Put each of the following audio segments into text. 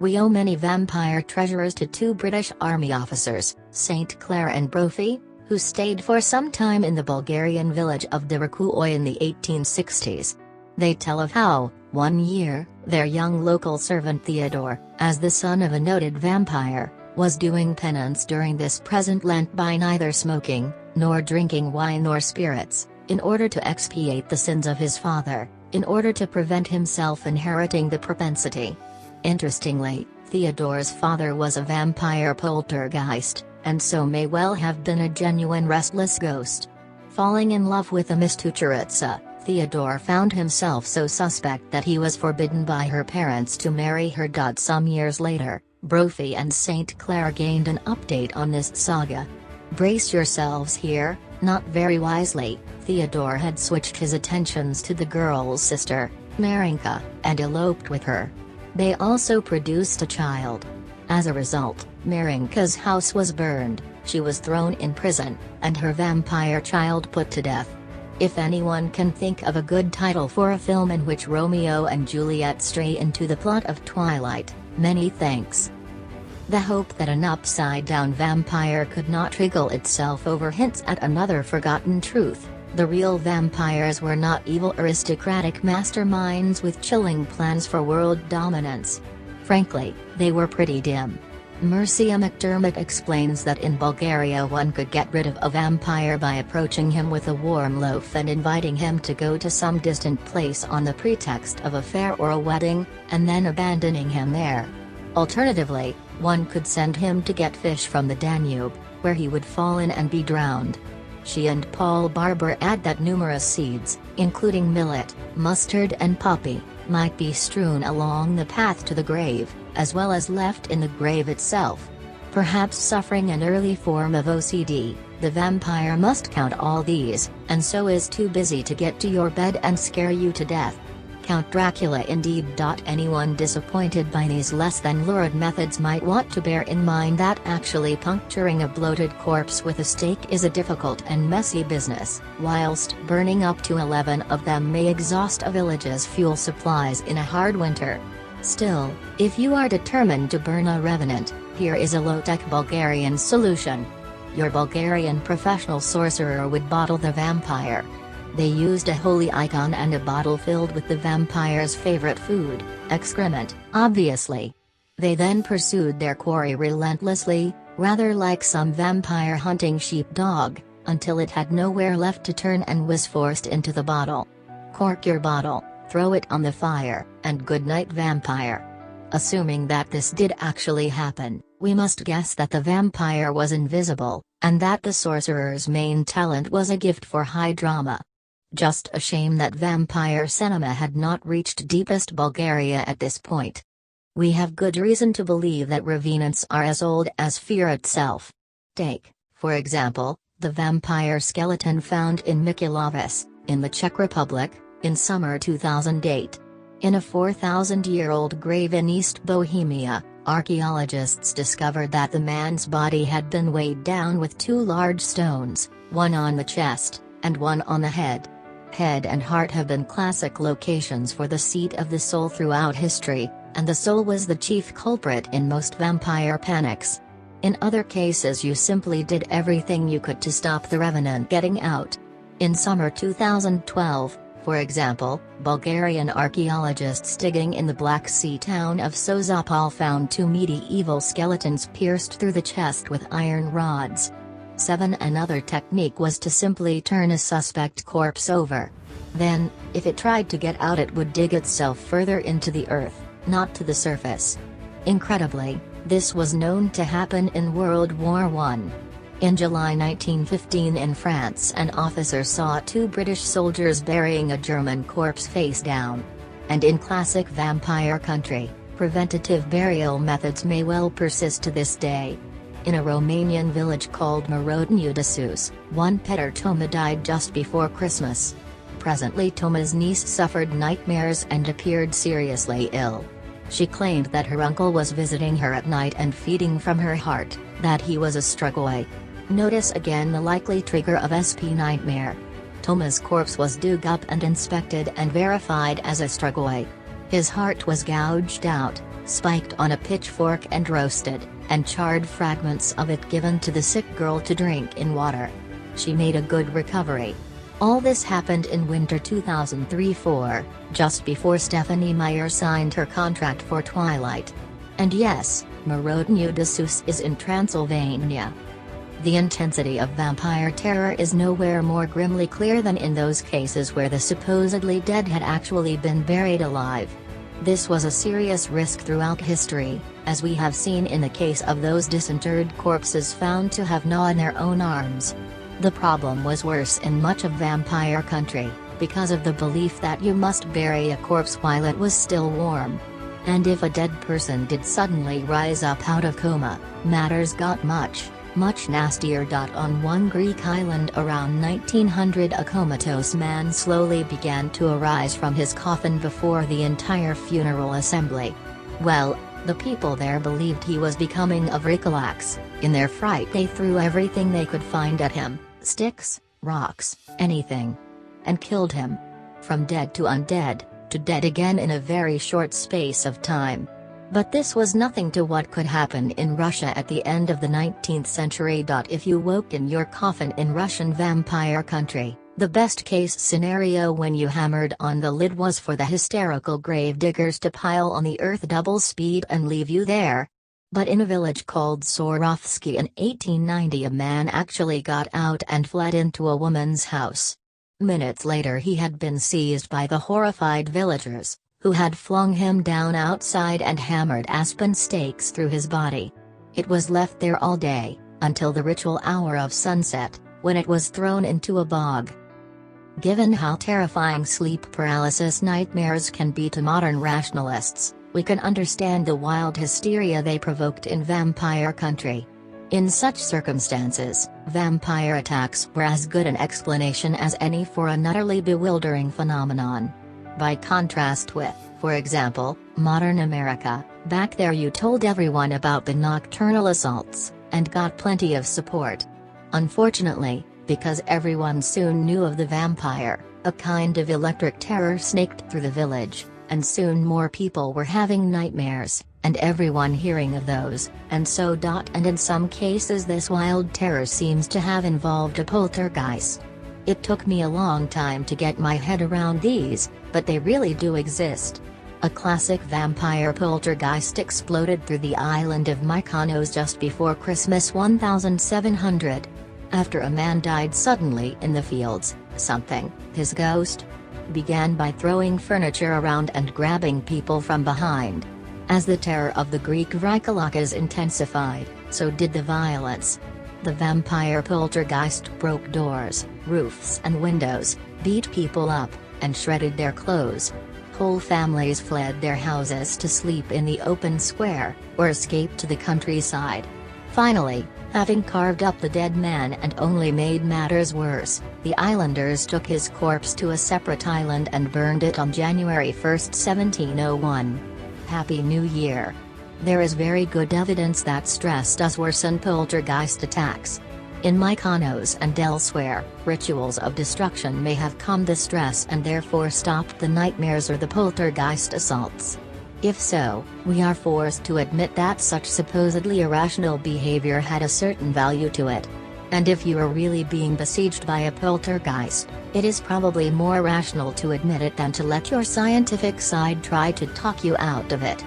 We owe many vampire treasures to two British Army officers, St. Clair and Brophy, who stayed for some time in the Bulgarian village of Dracula in the 1860s. They tell of how, one year, their young local servant Theodore, as the son of a noted vampire, was doing penance during this present Lent by neither smoking, nor drinking wine nor spirits, in order to expiate the sins of his father, in order to prevent himself inheriting the propensity. Interestingly, Theodore's father was a vampire poltergeist, and so may well have been a genuine restless ghost. Falling in love with a Miss Tucheritsa, Theodore found himself so suspect that he was forbidden by her parents to marry her. Some years later, Brophy and St. Clair gained an update on this saga. Brace yourselves here, not very wisely, Theodore had switched his attentions to the girl's sister, Marinka, and eloped with her. They also produced a child. As a result, Marinka's house was burned, she was thrown in prison, and her vampire child put to death. If anyone can think of a good title for a film in which Romeo and Juliet stray into the plot of Twilight, many thanks. The hope that an upside-down vampire could not wriggle itself over hints at another forgotten truth: the real vampires were not evil aristocratic masterminds with chilling plans for world dominance. Frankly, they were pretty dim. Mercia McDermott explains that in Bulgaria one could get rid of a vampire by approaching him with a warm loaf and inviting him to go to some distant place on the pretext of a fair or a wedding, and then abandoning him there. Alternatively, one could send him to get fish from the Danube, where he would fall in and be drowned. She and Paul Barber add that numerous seeds, including millet, mustard and poppy, might be strewn along the path to the grave, as well as left in the grave itself. Perhaps suffering an early form of OCD, the vampire must count all these, and so is too busy to get to your bed and scare you to death. Count Dracula indeed. Anyone disappointed by these less than lurid methods might want to bear in mind that actually puncturing a bloated corpse with a stake is a difficult and messy business, whilst burning up to 11 of them may exhaust a village's fuel supplies in a hard winter. Still, if you are determined to burn a revenant, here is a low-tech Bulgarian solution. Your Bulgarian professional sorcerer would bottle the vampire. They used a holy icon and a bottle filled with the vampire's favorite food, excrement, obviously. They then pursued their quarry relentlessly, rather like some vampire hunting sheepdog, until it had nowhere left to turn and was forced into the bottle. Cork your bottle, throw it on the fire, and good night vampire. Assuming that this did actually happen, we must guess that the vampire was invisible, and that the sorcerer's main talent was a gift for high drama. Just a shame that vampire cinema had not reached deepest Bulgaria at this point. We have good reason to believe that revenants are as old as fear itself. Take, for example, the vampire skeleton found in Michalovce, in the Czech Republic, in summer 2008. In a 4,000-year-old grave in East Bohemia, archaeologists discovered that the man's body had been weighed down with two large stones, one on the chest, and one on the head. Head and heart have been classic locations for the seat of the soul throughout history, and the soul was the chief culprit in most vampire panics. In other cases you simply did everything you could to stop the revenant getting out. In summer 2012, for example, Bulgarian archaeologists digging in the Black Sea town of Sozopol found two medieval skeletons pierced through the chest with iron rods. Another technique was to simply turn a suspect corpse over. Then, if it tried to get out, it would dig itself further into the earth, not to the surface. Incredibly, this was known to happen in World War I. In July 1915 in France, an officer saw two British soldiers burying a German corpse face down. And in classic vampire country, preventative burial methods may well persist to this day. In a Romanian village called Mirodniu de Sus, one Peter Toma died just before Christmas. Presently Toma's niece suffered nightmares and appeared seriously ill. She claimed that her uncle was visiting her at night and feeding from her heart, that he was a strugoi. Notice again the likely trigger of SP nightmare. Toma's corpse was dug up and inspected and verified as a strugoi. His heart was gouged out, spiked on a pitchfork and roasted, and charred fragments of it given to the sick girl to drink in water. She made a good recovery. All this happened in winter 2003-04, just before Stephanie Meyer signed her contract for Twilight. And yes, Mirodniu de Sus is in Transylvania. The intensity of vampire terror is nowhere more grimly clear than in those cases where the supposedly dead had actually been buried alive. This was a serious risk throughout history, as we have seen in the case of those disinterred corpses found to have gnawed their own arms. The problem was worse in much of vampire country, because of the belief that you must bury a corpse while it was still warm. And if a dead person did suddenly rise up out of coma, matters got much nastier. On one Greek island around 1900, a comatose man slowly began to arise from his coffin before the entire funeral assembly. Well, the people there believed he was becoming a Draculax. In their fright they threw everything they could find at him, sticks, rocks, anything. And killed him. From dead to undead, to dead again in a very short space of time. But this was nothing to what could happen in Russia at the end of the 19th century. If you woke in your coffin in Russian vampire country, the best case scenario when you hammered on the lid was for the hysterical grave diggers to pile on the earth double speed and leave you there. But in a village called Sorovsky in 1890, a man actually got out and fled into a woman's house. Minutes later he had been seized by the horrified villagers, who had flung him down outside and hammered aspen stakes through his body. It was left there all day, until the ritual hour of sunset, when it was thrown into a bog. Given how terrifying sleep paralysis nightmares can be to modern rationalists, we can understand the wild hysteria they provoked in vampire country. In such circumstances, vampire attacks were as good an explanation as any for an utterly bewildering phenomenon. By contrast with, for example, modern America, back there you told everyone about the nocturnal assaults, and got plenty of support. Unfortunately, because everyone soon knew of the vampire, a kind of electric terror snaked through the village, and soon more people were having nightmares, and everyone hearing of those, and so. And in some cases this wild terror seems to have involved a poltergeist. It took me a long time to get my head around these, but they really do exist. A classic vampire poltergeist exploded through the island of Mykonos just before Christmas 1700. After a man died suddenly in the fields, his ghost, began by throwing furniture around and grabbing people from behind. As the terror of the Greek Draculakas intensified, so did the violence. The vampire poltergeist broke doors, roofs and windows, beat people up, and shredded their clothes. Whole families fled their houses to sleep in the open square, or escaped to the countryside. Finally, having carved up the dead man and only made matters worse, the islanders took his corpse to a separate island and burned it on January 1, 1701. Happy New Year! There is very good evidence that stress does worsen poltergeist attacks. In Mykonos and elsewhere, rituals of destruction may have calmed the stress and therefore stopped the nightmares or the poltergeist assaults. If so, we are forced to admit that such supposedly irrational behavior had a certain value to it. And if you are really being besieged by a poltergeist, it is probably more rational to admit it than to let your scientific side try to talk you out of it.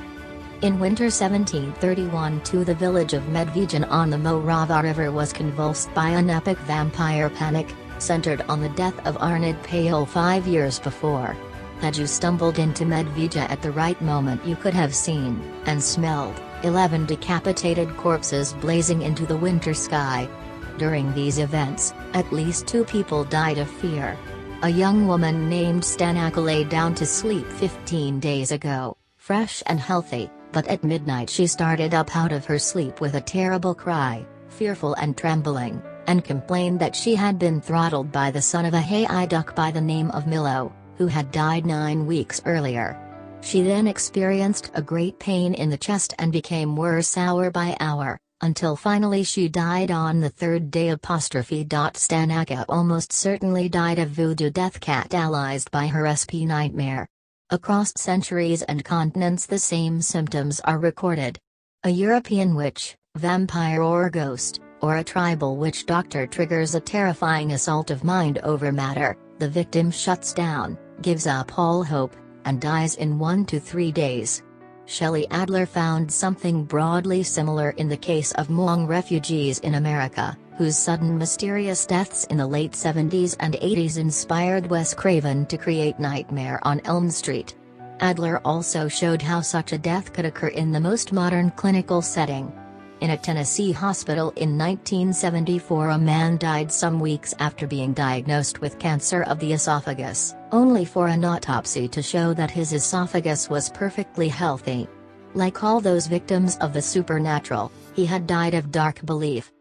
In winter 1731 the village of Medvejan on the Morava River was convulsed by an epic vampire panic, centered on the death of Arnold Pale 5 years before. Had you stumbled into Medveja at the right moment you could have seen, and smelled, 11 decapitated corpses blazing into the winter sky. During these events, at least 2 people died of fear. A young woman named Stanaka lay down to sleep 15 days ago, fresh and healthy. But at midnight she started up out of her sleep with a terrible cry, fearful and trembling, and complained that she had been throttled by the son of a hayduck by the name of Milo, who had died 9 weeks earlier. She then experienced a great pain in the chest and became worse hour by hour, until finally she died on the 3rd day. Stanaka almost certainly died of voodoo death catalyzed by her SP nightmare. Across centuries and continents the same symptoms are recorded. A European witch, vampire or ghost, or a tribal witch doctor triggers a terrifying assault of mind over matter, the victim shuts down, gives up all hope, and dies in 1 to 3 days. Shelley Adler found something broadly similar in the case of Hmong refugees in America, whose sudden mysterious deaths in the late 70s and 80s inspired Wes Craven to create Nightmare on Elm Street. Adler also showed how such a death could occur in the most modern clinical setting. In a Tennessee hospital in 1974, a man died some weeks after being diagnosed with cancer of the esophagus, only for an autopsy to show that his esophagus was perfectly healthy. Like all those victims of the supernatural, he had died of dark belief.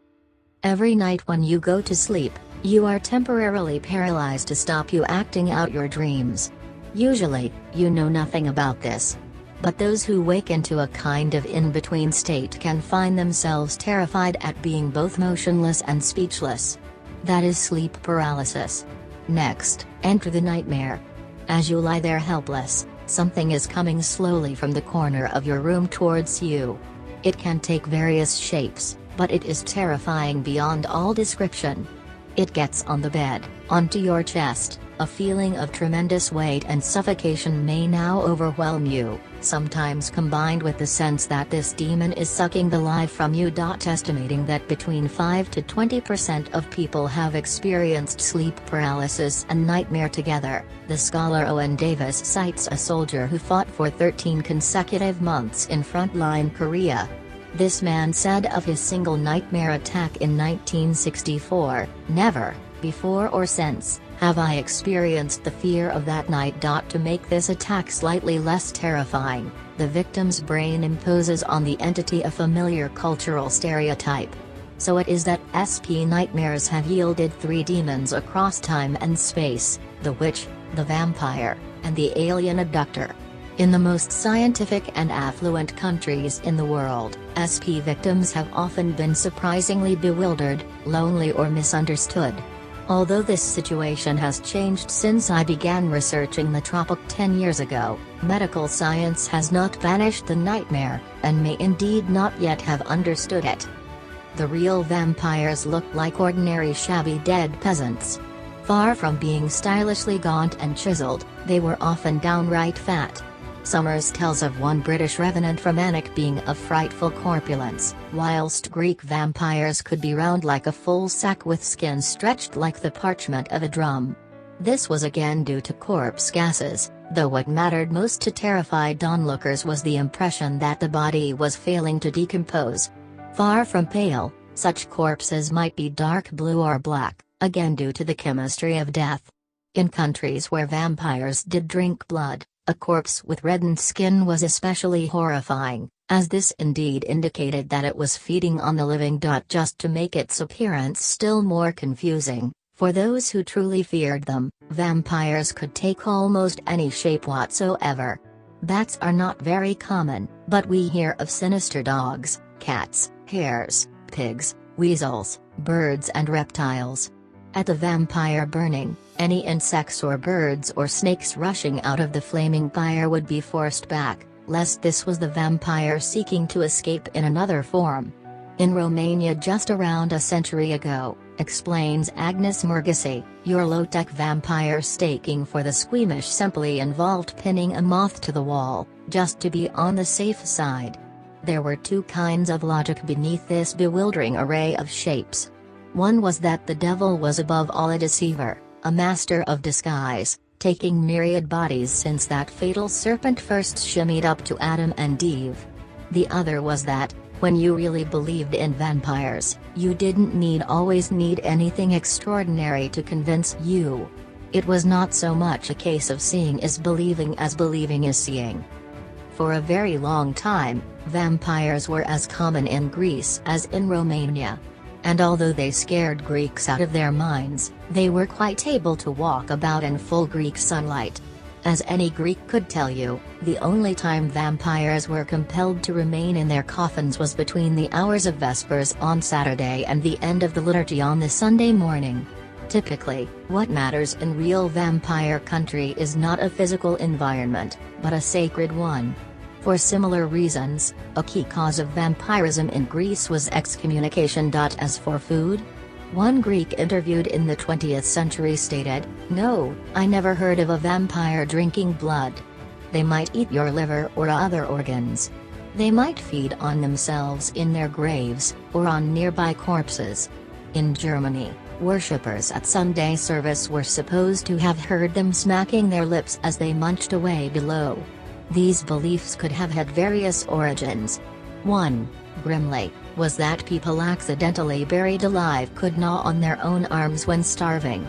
Every night when you go to sleep, you are temporarily paralyzed to stop you acting out your dreams. Usually, you know nothing about this. But those who wake into a kind of in-between state can find themselves terrified at being both motionless and speechless. That is sleep paralysis. Next, enter the nightmare. As you lie there helpless, something is coming slowly from the corner of your room towards you. It can take various shapes, but it is terrifying beyond all description. It gets on the bed, onto your chest. A feeling of tremendous weight and suffocation may now overwhelm you, sometimes combined with the sense that this demon is sucking the life from you. Estimating that between 5 to 20% of people have experienced sleep paralysis and nightmare together, the scholar Owen Davis cites a soldier who fought for 13 consecutive months in frontline Korea. This man said of his single nightmare attack in 1964, "Never, before or since, have I experienced the fear of that night." To make this attack slightly less terrifying, the victim's brain imposes on the entity a familiar cultural stereotype. So it is that SP nightmares have yielded 3 demons across time and space: the witch, the vampire, and the alien abductor. In the most scientific and affluent countries in the world, SP victims have often been surprisingly bewildered, lonely or misunderstood. Although this situation has changed since I began researching the topic 10 years ago, medical science has not banished the nightmare, and may indeed not yet have understood it. The real vampires look like ordinary shabby dead peasants. Far from being stylishly gaunt and chiseled, they were often downright fat. Summers tells of one British revenant from Alnwick being of frightful corpulence, whilst Greek vampires could be round like a full sack with skin stretched like the parchment of a drum. This was again due to corpse gases, though what mattered most to terrified onlookers was the impression that the body was failing to decompose. Far from pale, such corpses might be dark blue or black, again due to the chemistry of death. In countries where vampires did drink blood, a corpse with reddened skin was especially horrifying, as this indeed indicated that it was feeding on the living. Just to make its appearance still more confusing, for those who truly feared them, vampires could take almost any shape whatsoever. Bats are not very common, but we hear of sinister dogs, cats, hares, pigs, weasels, birds and reptiles. At the vampire burning, any insects or birds or snakes rushing out of the flaming fire would be forced back, lest this was the vampire seeking to escape in another form. In Romania just around a century ago, explains Agnes Murgisi, your low-tech vampire staking for the squeamish simply involved pinning a moth to the wall, just to be on the safe side. There were 2 kinds of logic beneath this bewildering array of shapes. One was that the devil was above all a deceiver, a master of disguise, taking myriad bodies since that fatal serpent first shimmied up to Adam and Eve. The other was that, when you really believed in vampires, you didn't always need anything extraordinary to convince you. It was not so much a case of seeing is believing as believing is seeing. For a very long time, vampires were as common in Greece as in Romania. And although they scared Greeks out of their minds, they were quite able to walk about in full Greek sunlight. As any Greek could tell you, the only time vampires were compelled to remain in their coffins was between the hours of Vespers on Saturday and the end of the liturgy on the Sunday morning. Typically, what matters in real vampire country is not a physical environment, but a sacred one. For similar reasons, a key cause of vampirism in Greece was excommunication. As for food? One Greek interviewed in the 20th century stated, "No, I never heard of a vampire drinking blood. They might eat your liver or other organs. They might feed on themselves in their graves, or on nearby corpses." In Germany, worshippers at Sunday service were supposed to have heard them smacking their lips as they munched away below. These beliefs could have had various origins. One, grimly, was that people accidentally buried alive could gnaw on their own arms when starving.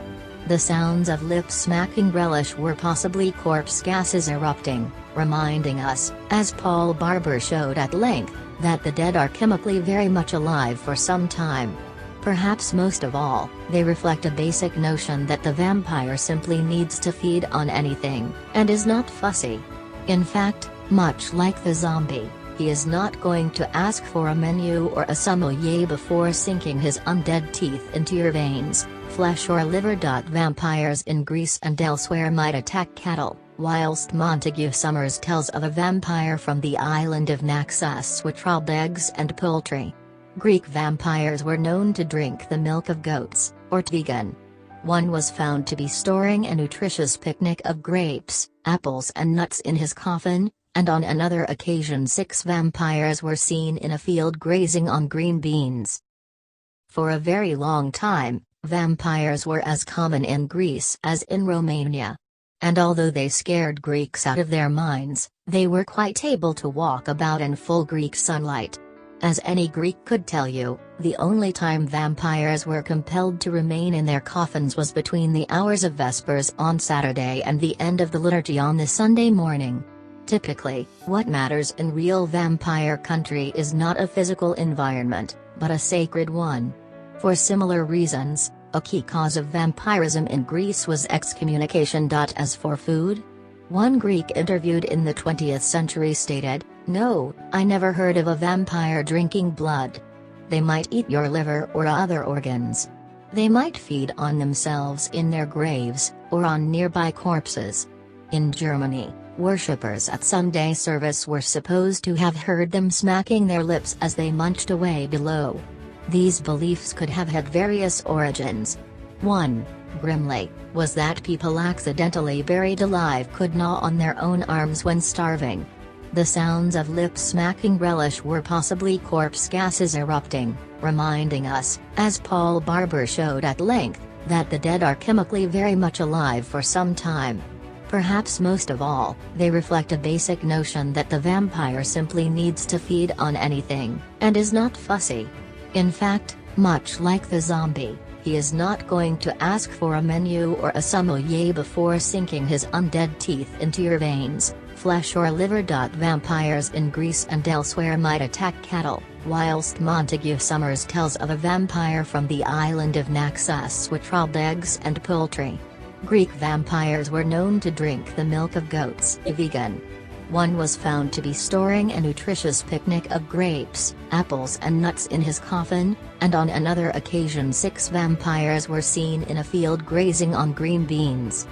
The sounds of lip smacking relish were possibly corpse gases erupting, reminding us, as Paul Barber showed at length, that the dead are chemically very much alive for some time. Perhaps most of all, they reflect a basic notion that the vampire simply needs to feed on anything, and is not fussy. In fact, much like the zombie, he is not going to ask for a menu or a sommelier before sinking his undead teeth into your veins, flesh or liver. Vampires in Greece and elsewhere might attack cattle, whilst Montague Summers tells of a vampire from the island of Naxos which robbed eggs and poultry. Greek vampires were known to drink the milk of goats, or vegan. One was found to be storing a nutritious picnic of grapes, apples and nuts in his coffin, and on another occasion 6 vampires were seen in a field grazing on green beans. For a very long time, vampires were as common in Greece as in Romania. And although they scared Greeks out of their minds, they were quite able to walk about in full Greek sunlight. As any Greek could tell you, the only time vampires were compelled to remain in their coffins was between the hours of Vespers on Saturday and the end of the liturgy on the Sunday morning. Typically, what matters in real vampire country is not a physical environment, but a sacred one. For similar reasons, a key cause of vampirism in Greece was excommunication. As for food? One Greek interviewed in the 20th century stated, "No, I never heard of a vampire drinking blood. They might eat your liver or other organs. They might feed on themselves in their graves, or on nearby corpses." In Germany, worshippers at Sunday service were supposed to have heard them smacking their lips as they munched away below. These beliefs could have had various origins. One, grimly, was that people accidentally buried alive could gnaw on their own arms when starving. The sounds of lip smacking relish were possibly corpse gases erupting, reminding us, as Paul Barber showed at length, that the dead are chemically very much alive for some time. Perhaps most of all, they reflect a basic notion that the vampire simply needs to feed on anything, and is not fussy. In fact, much like the zombie, he is not going to ask for a menu or a sommelier before sinking his undead teeth into your veins, flesh or liver. Vampires in Greece and elsewhere might attack cattle, whilst Montague Summers tells of a vampire from the island of Naxos which robbed eggs and poultry. Greek vampires were known to drink the milk of goats. Vegan. One was found to be storing a nutritious picnic of grapes, apples and nuts in his coffin, and on another occasion 6 vampires were seen in a field grazing on green beans.